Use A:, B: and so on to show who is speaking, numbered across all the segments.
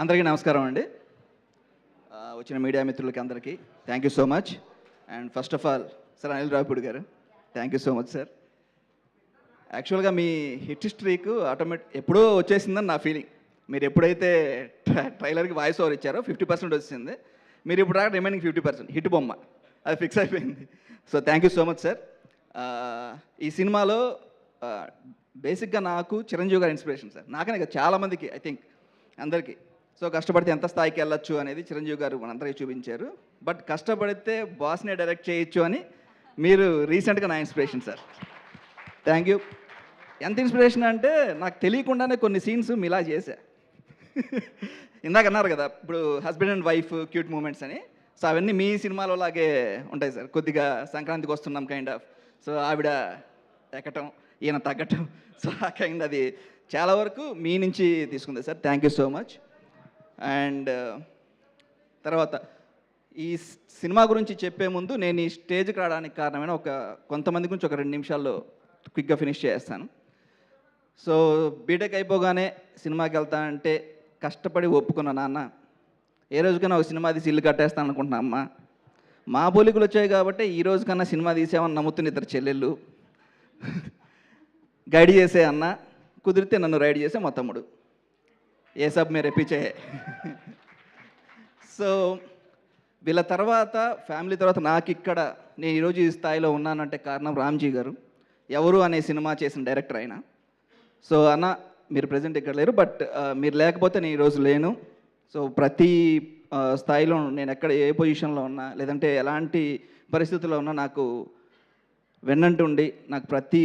A: అందరికీ నమస్కారం అండి. వచ్చిన మీడియా మిత్రులకి అందరికీ thank you so much. And first of all sir Anil Ravipudi garu, thank you so much sir. యాక్చువల్గా మీ హిట్ స్ట్రీక్ ఎప్పుడో వచ్చేసిందని నా ఫీలింగ్. మీరు ఎప్పుడైతే ట్రైలర్కి వాయిస్ ఓవర్ ఇచ్చారో 50% వచ్చింది. మీరు ఇప్పుడు రాక రిమైనింగ్ 50% హిట్ బొమ్మ అది ఫిక్స్ అయిపోయింది. So thank you so much sir. ఈ సినిమాలో బేసిక్గా నాకు చిరంజీవి గారి ఇన్స్పిరేషన్ సార్. నాకనే కదా చాలామందికి, ఐ థింక్ అందరికీ. సో కష్టపడితే ఎంత స్థాయికి వెళ్ళొచ్చు అనేది చిరంజీవి గారు మనందరికీ చూపించారు. బట్ కష్టపడితే బాస్నే డైరెక్ట్ చేయొచ్చు అని మీరు రీసెంట్గా నా ఇన్స్పిరేషన్ సార్. Thank you. ఎంత ఇన్స్పిరేషన్ అంటే నాకు తెలియకుండానే కొన్ని సీన్స్ మీలా చేశా. ఇందాక అన్నారు కదా ఇప్పుడు husband and wife cute moments అని. సో అవన్నీ మీ సినిమాలో లాగే ఉంటాయి సార్. కొద్దిగా సంక్రాంతికి వస్తున్నాం కైండ్ ఆఫ్. సో ఆవిడ ఎక్కటం, ఈయన తగ్గటం, సో ఆ కైండ్ అది చాలా వరకు మీ నుంచి తీసుకుంది sir. Thank you so much. And తర్వాత ఈ సినిమా గురించి చెప్పే ముందు నేను ఈ స్టేజ్కి రావడానికి కారణమైన కొంతమంది గురించి ఒక 2 నిమిషాల్లో క్విక్గా ఫినిష్ చేస్తాను. సో బీటెక్ అయిపోగానే సినిమాకి వెళ్తా అంటే కష్టపడి ఒప్పుకున్న నాన్న, ఏ రోజుకైనా ఒక సినిమా తీసి ఇల్లు కట్టేస్తాను అనుకుంటున్నా అమ్మ. మా పోలికలు వచ్చాయి కాబట్టి ఈ రోజుకన్నా సినిమా తీసామని నమ్ముతున్న 2 చెల్లెళ్ళు, గైడ్ చేసే అన్న, కుదిరితే నన్ను రైడ్ చేసే మా తమ్ముడు, ఏ సబ్ మేరే పీచే. సో వీళ్ళ తర్వాత ఫ్యామిలీ తర్వాత నేను ఈరోజు ఈ స్థాయిలో ఉన్నానంటే కారణం రామ్జీ గారు. ఎవరు అనే సినిమా చేసిన డైరెక్టర్ ఆయన. సో అన్న మీరు ప్రజెంట్ ఇక్కడ లేరు, బట్ మీరు లేకపోతే నేను ఈరోజు లేను. సో ప్రతి స్థాయిలో నేను ఎక్కడ ఏ పొజిషన్లో ఉన్నా లేదంటే ఎలాంటి పరిస్థితుల్లో ఉన్నా నాకు వెన్నంటుండి నాకు ప్రతి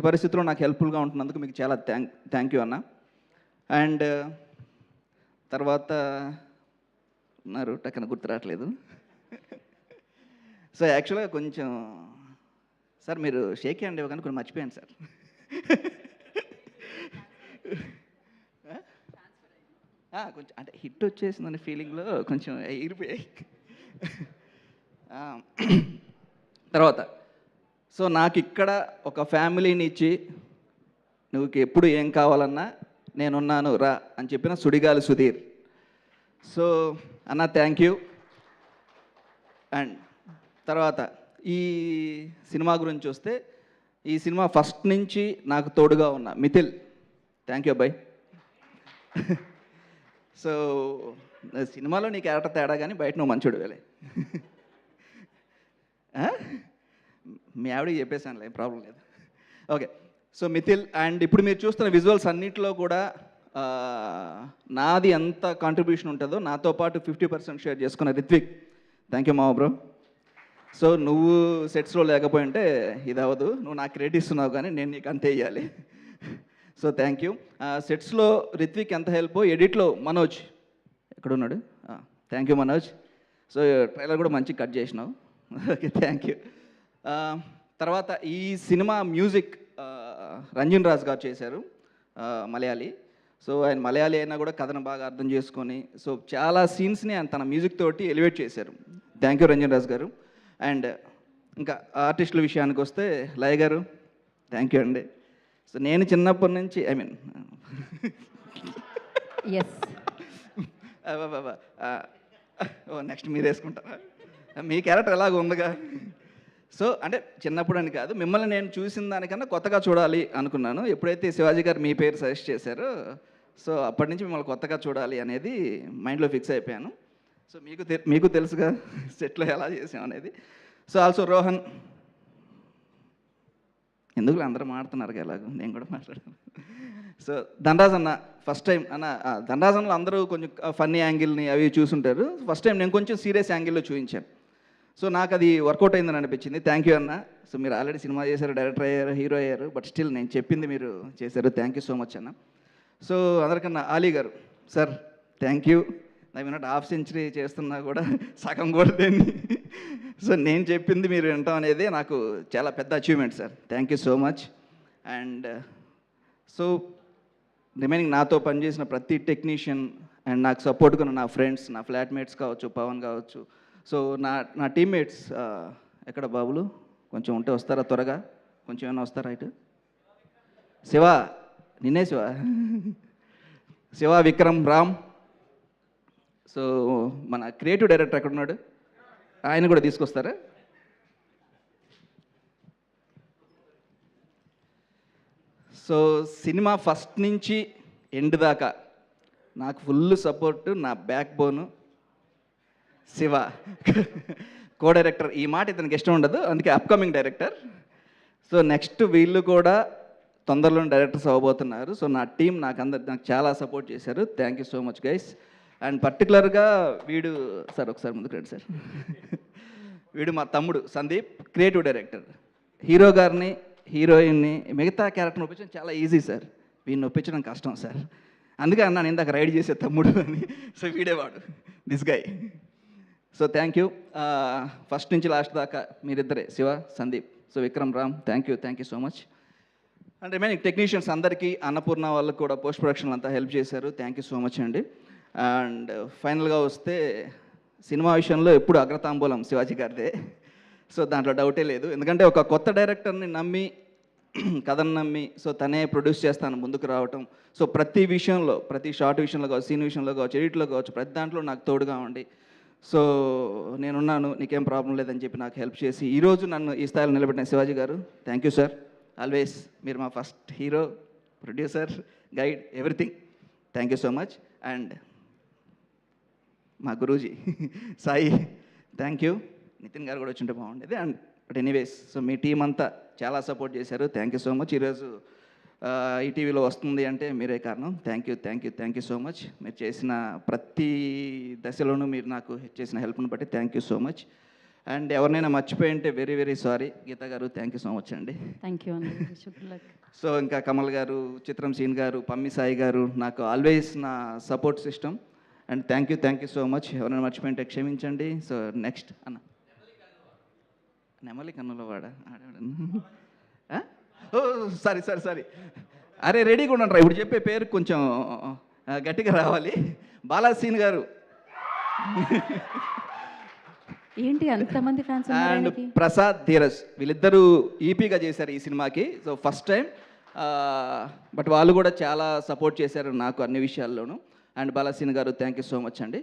A: పరిస్థితిలో నాకు హెల్ప్ఫుల్గా ఉంటున్నందుకు మీకు చాలా థ్యాంక్ యూ అన్న. అండ్ తర్వాత ఉన్నారు టక్కన గుర్తు రావట్లేదు. సో యాక్చువల్గా కొంచెం సార్ మీరు షేక్ హ్యాండ్ ఇవ్వగానే కొంచెం మర్చిపోయాను సార్. కొంచెం అంటే హిట్ వచ్చేసిందనే ఫీలింగ్లో కొంచెం ఎగిరిపోయాయి. తర్వాత సో నాకు ఇక్కడ ఒక ఫ్యామిలీని ఇచ్చి నువ్వు ఎప్పుడు ఏం కావాలన్నా నేనున్నాను రా అని చెప్పిన సుడిగాలి సుధీర్. సో అన్న థ్యాంక్ యూ. అండ్ తర్వాత ఈ సినిమా గురించి వస్తే ఈ సినిమా ఫస్ట్ నుంచి నాకు తోడుగా ఉన్న మిథిల్, థ్యాంక్ యూ అబ్బాయి. సో సినిమాలో నీ క్యారెక్టర్ తేడా కానీ బయట నువ్వు మంచోడు వేలే. మీ ఆవిడకి చెప్పేసానులే, ప్రాబ్లం లేదు. ఓకే. సో మిథిల్ అండ్ ఇప్పుడు మీరు చూస్తున్న విజువల్స్ అన్నింటిలో కూడా నాది ఎంత కాంట్రిబ్యూషన్ ఉంటుందో నాతో పాటు 50% షేర్ చేసుకున్న రిత్విక్, థ్యాంక్ యూ మావ బ్రో. సో నువ్వు సెట్స్లో లేకపోయి ఉంటే ఇది అవ్వదు. నువ్వు నాకు క్రెడిట్ ఇస్తున్నావు కానీ నేను నీకు అంతే ఇవ్వాలి. So thank you. సెట్స్లో రిత్విక్ ఎంత హెల్ప్, ఎడిట్లో మనోజ్ ఎక్కడున్నాడు, thank you Manoj. So trailer కూడా మంచి కట్ చేసినావు, ఓకే థ్యాంక్ యూ. తర్వాత ఈ సినిమా మ్యూజిక్ రంజన్ రాజ్ గారు చేశారు, మలయాళీ. సో ఆయన మలయాళీ అయినా కూడా కథను బాగా అర్థం చేసుకొని సో చాలా సీన్స్ని ఆయన తన మ్యూజిక్ తోటి ఎలివేట్ చేశారు. థ్యాంక్ యూ రంజన్ రాజ్ గారు. అండ్ ఇంకా ఆర్టిస్టుల విషయానికి వస్తే లయ గారు, థ్యాంక్ యూ అండి. సో నేను చిన్నప్పటి నుంచి నెక్స్ట్ మీరు వేసుకుంటారా, మీ క్యారెక్టర్ ఎలాగ ఉందిగా. సో అంటే చిన్నప్పుడు అని కాదు, మిమ్మల్ని నేను చూసిన దానికన్నా కొత్తగా చూడాలి అనుకున్నాను. ఎప్పుడైతే శివాజీ గారు మీ పేరు సజెస్ట్ చేశారో సో అప్పటి నుంచి మిమ్మల్ని కొత్తగా చూడాలి అనేది మైండ్లో ఫిక్స్ అయిపోయాను. సో మీకు తెలుసుగా సెట్లో ఎలా చేసాం అనేది. సో ఆల్సో రోహన్, ఎందుకు అందరూ మాడుతున్నారు ఎలాగో నేను కూడా మాట్లాడాను. సో ధనరాజ్ అన్న ఫస్ట్ టైం అన్న, ధనరాజ్ అన్నలో అందరూ కొంచెం ఫన్నీ యాంగిల్ని అవి చూసుంటారు. ఫస్ట్ టైం నేను కొంచెం సీరియస్ యాంగిల్లో చూపించాను. సో నాకు అది వర్కౌట్ అయిందని అనిపించింది. థ్యాంక్ యూ అన్న. సో మీరు ఆల్రెడీ సినిమా చేశారు, డైరెక్టర్ అయ్యారు, హీరో అయ్యారు, బట్ స్టిల్ నేను చెప్పింది మీరు చేశారు. థ్యాంక్ యూ సో మచ్ అన్న. సో అందరికన్నా ఆలీ గారు సార్, థ్యాంక్ యూ. నాకు విన్నట్టు హాఫ్ సెంచరీ చేస్తున్నా కూడా సగం కూడా లేని సో నేను చెప్పింది మీరు వినటం అనేది నాకు చాలా పెద్ద achievement sir. Thank you so much. And so remaining నాతో పనిచేసిన ప్రతి టెక్నీషియన్ అండ్ నాకు సపోర్ట్గా నా ఫ్రెండ్స్, నా ఫ్లాట్మేట్స్ కావచ్చు, పవన్ కావచ్చు. సో నా టీమ్మేట్స్ ఎక్కడ బాబులు కొంచెం ఉంటే వస్తారా త్వరగా, కొంచెం ఏమైనా వస్తారా ఇటు. శివ నిన్నే శివ. శివ, విక్రమ్, రామ్. సో మన క్రియేటివ్ డైరెక్టర్ ఎక్కడ ఉన్నాడు, ఆయన కూడా తీసుకొస్తారా? సో సినిమా ఫస్ట్ నుంచి ఎండ్ దాకా నాకు ఫుల్ సపోర్ట్, నా బ్యాక్ బోను శివ. కో డైరెక్టర్, ఈ మాట ఇతనికి ఇష్టం ఉండదు, అందుకే అప్కమింగ్ డైరెక్టర్. సో నెక్స్ట్ వీళ్ళు కూడా తొందరలో డైరెక్టర్స్ అవ్వబోతున్నారు. సో నా టీం నాకు చాలా సపోర్ట్ చేశారు. Thank you so much guys. And పర్టికులర్గా వీడు సార్, ఒకసారి ముందుకు రండి సార్. వీడు మా తమ్ముడు సందీప్, క్రియేటివ్ డైరెక్టర్. హీరో గారిని, హీరోయిన్ని, మిగతా క్యారెక్టర్ని ఒప్పించడం చాలా ఈజీ సార్, వీడిని ఒప్పించడం కష్టం సార్. అందుకే అన్నాను ఇందాక రైడ్ చేసే తమ్ముడు అని. సో వీడేవాడు, this guy. So thank you. First నుంచి లాస్ట్ దాకా మీరిద్దరే, Shiva, Sandeep. So Vikram, Ram, thank you so much. And remaining technicians అందరికీ, అన్నపూర్ణ వాళ్ళకు కూడా పోస్ట్ ప్రొడక్షన్ అంతా హెల్ప్ చేశారు. థ్యాంక్ యూ సో మచ్ అండి. అండ్ ఫైనల్గా వస్తే సినిమా విషయంలో ఎప్పుడు అగ్రతాంబూలం శివాజీ గారిదే. సో దాంట్లో డౌటే లేదు, ఎందుకంటే ఒక కొత్త డైరెక్టర్ని నమ్మి, కథను నమ్మి, సో తనే ప్రొడ్యూస్ చేస్తాను ముందుకు రావటం. సో ప్రతి విషయంలో, ప్రతి షార్ట్ విషయంలో కావచ్చు, సీన్ విషయంలో కావచ్చు, ఎడిట్లో కావచ్చు, ప్రతి దాంట్లో నాకు తోడుగా ఉండి, సో నేనున్నాను, నీకేం ప్రాబ్లం లేదని చెప్పి నాకు హెల్ప్ చేసి ఈరోజు నన్ను ఈ స్థాయిలో నిలబెట్టిన శివాజీ గారు, థ్యాంక్ యూ సార్. ఆల్వేస్ మీరు మా first hero, producer, guide, everything. Thank you so much. And మా గురూజీ సాయి, థ్యాంక్ యూ. నితిన్ గారు కూడా వచ్చింటే బాగుండేది. And but anyways, so me team అంతా చాలా సపోర్ట్ చేశారు. Thank you so much. ఈరోజు ఈటీవీలో వస్తుంది అంటే మీరే కారణం. Thank you so much. మీరు చేసిన ప్రతి దశలోనూ మీరు నాకు చేసిన హెల్ప్ని బట్టి thank you so much. And ఎవరినైనా మర్చిపోయి ఉంటే వెరీ వెరీ సారీ. గీత గారు, థ్యాంక్ యూ సో మచ్ అండి.
B: థ్యాంక్ యూ అండి.
A: సో ఇంకా కమల్ గారు, చిత్రం సీన్ గారు, పమ్మి సాయి గారు, నాకు ఆల్వేస్ నా support system. And thank you so much. ఎవరైనా మర్చిపోయింటే క్షమించండి. సో నెక్స్ట్ అన్న నెమలి కన్నుల వాడ ఓ సారీ. అరే రెడీగా ఉండండి రా, ఇప్పుడు చెప్పే పేరు కొంచెం గట్టిగా రావాలి. బాలాసీన్ గారు
B: ఏంటి అంతమంది ఫ్యాన్స్?
A: అండ్ ప్రసాద్, ధీరజ్, వీళ్ళిద్దరూ ఈపీగా చేశారు ఈ సినిమాకి. సో ఫస్ట్ టైం, బట్ వాళ్ళు కూడా చాలా సపోర్ట్ చేశారు నాకు అన్ని విషయాల్లోనూ. And Balaseen garu, thank you so much అండి.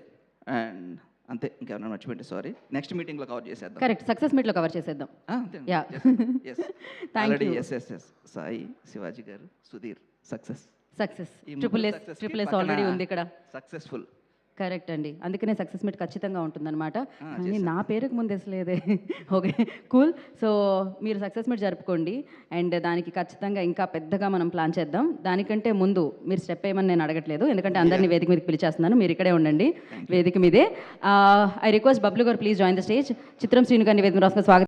A: అండ్ అంతే, ఇంకేమైనా మర్చిపోయింది సారీ. నెక్స్ట్ మీటింగ్లో కవర్ చేసేద్దాం.
B: కరెక్ట్, సక్సెస్ మీట్లో కవర్ చేసేద్దాం. Yeah, thank you.
A: Sai, Shivaji garu, Sudheer, success.
B: Triple S already ఉంది ఇక్కడ.
A: సక్సెస్ఫుల్.
B: కరెక్ట్ అండి, అందుకనే సక్సెస్ మీట్ ఖచ్చితంగా ఉంటుందన్నమాట. కానీ నా పేరుకు ముందు వేసలేదే. Okay, cool. సో మీరు సక్సెస్ మీట్ జరుపుకోండి. అండ్ దానికి ఖచ్చితంగా ఇంకా పెద్దగా మనం ప్లాన్ చేద్దాం. దానికంటే ముందు మీరు స్టెప్ వేయమని నేను అడగట్లేదు, ఎందుకంటే అందరినీ వేదిక మీదకి పిలిచేస్తున్నాను. మీరు ఇక్కడే ఉండండి వేదిక మీదే. ఐ రిక్వెస్ట్ బబ్లు గారు, ప్లీజ్ జాయిన్ ద స్టేజ్. చిత్రం శ్రీను గారిని వేదిక రాసుకుని స్వాగతం.